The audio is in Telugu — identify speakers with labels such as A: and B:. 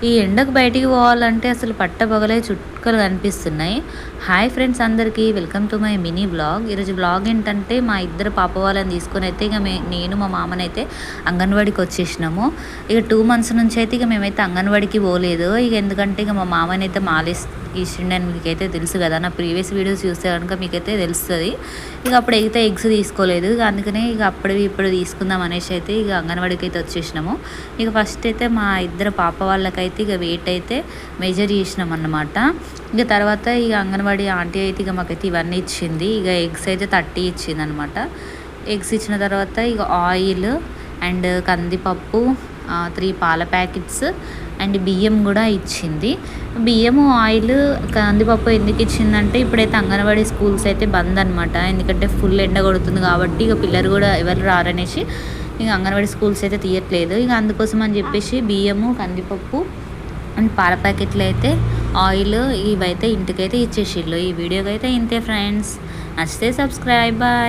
A: ఈ ఎండకు బయటికి పోవాలంటే అసలు పట్టపగలే చుక్కలు కనిపిస్తున్నాయి. హాయ్ ఫ్రెండ్స్ అందరికీ, welcome to my mini vlog. ఈరోజు వ్లాగ్ ఏంటంటే మా ఇద్దరు పాప వాళ్ళని తీసుకొని అయితే ఇక నేను మా మామనైతే అంగన్వాడికి వచ్చేసినాము. ఇక 2 months నుంచి అయితే ఇక మేమైతే అంగన్వాడికి పోలేదు. ఇక ఎందుకంటే ఇక మా మామనైతే ఇచ్చిండని మీకైతే తెలుసు కదా, నా ప్రీవియస్ వీడియోస్ చూస్తే కనుక మీకైతే తెలుస్తుంది. ఇక అప్పుడు అయితే ఎగ్స్ తీసుకోలేదు, ఇక అందుకనే ఇక ఇప్పుడు తీసుకుందాం అనేసి అయితే ఇక అంగన్వాడికి అయితే వచ్చేసినాము. ఇక ఫస్ట్ అయితే మా ఇద్దరు పాప వాళ్ళకైతే ఇక వెయిట్ అయితే మెజర్ చేసినాం అన్నమాట. ఇక తర్వాత ఇక అంగన్వాడీ ఆంటీ అయితే ఇక మాకైతే ఇవన్నీ ఇచ్చింది. ఇక ఎగ్స్ అయితే 30 ఇచ్చింది అనమాట. ఎగ్స్ ఇచ్చిన తర్వాత ఇక ఆయిల్ అండ్ కందిపప్పు, 3 పాల ప్యాకెట్స్ అండ్ బియ్యం కూడా ఇచ్చింది. బియ్యము, ఆయిల్, కందిపప్పు ఎందుకు ఇచ్చిందంటే ఇప్పుడైతే అంగన్వాడీ స్కూల్స్ అయితే బంద్ అనమాట. ఎందుకంటే ఫుల్ ఎండ కొడుతుంది కాబట్టి ఇక పిల్లలు కూడా ఎవరు రారనేసి ఇక అంగన్వాడీ స్కూల్స్ అయితే తీయట్లేదు. ఇక అందుకోసం అని చెప్పేసి బియ్యము, కందిపప్పు అండ్ పాల ప్యాకెట్లు అయితే, ఆయిల్ ఇవైతే ఇంటికైతే ఇచ్చేసిళ్ళు. ఈ వీడియోకి అయితే ఇంతే ఫ్రెండ్స్. నచ్చితే సబ్స్క్రైబ్. బాయ్.